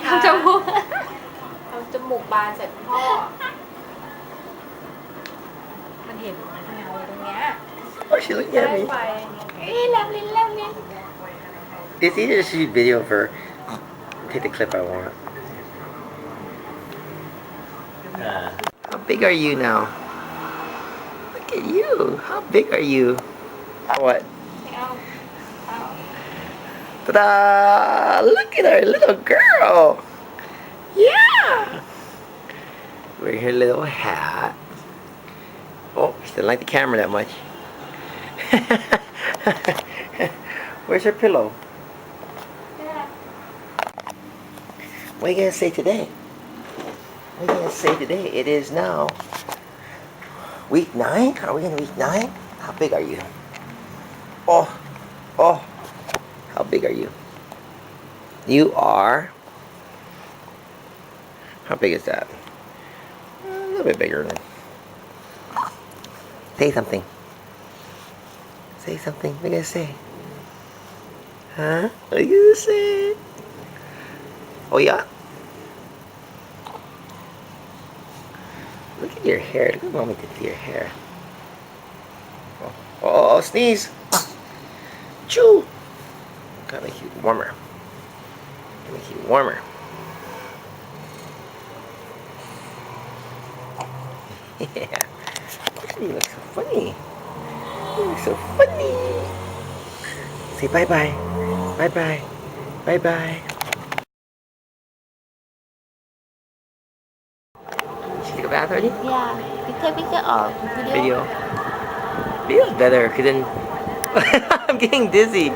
ทำจมูกทำจมูกบานใส่พ่อมันเห็นเงาตรงเนี้ย Oh, she looked at me. ไปแลบลิ้นแลบลิ้น It's easier to shoot video for. Take the clip I want. How big are you now? Look at you. How big are you? What? เอาเอา Ta-da! Look at our little girl. Yeah. Wear her little hat. Oh, she didn't like the camera that much. Where's her pillow? What are you gonna say today? What are you gonna say today? It is now week 9. Are we in week 9? How big are you? Oh, oh. How big are you? You are. How big is that? A little bit bigger than. Say something. Say something. What are you gonna say? Huh? What are you gonna say? Oh yeah? Look at your hair. Look what mommy did to your hair. Oh, sneeze. Choo. Gotta make you warmer. Make you warmer. Yeah. You look so funny. You look so funny. Say bye-bye. Bye-bye. Bye-bye. She took a bath already? Yeah, you take picture of Video. Video's better, because then I'm getting dizzy.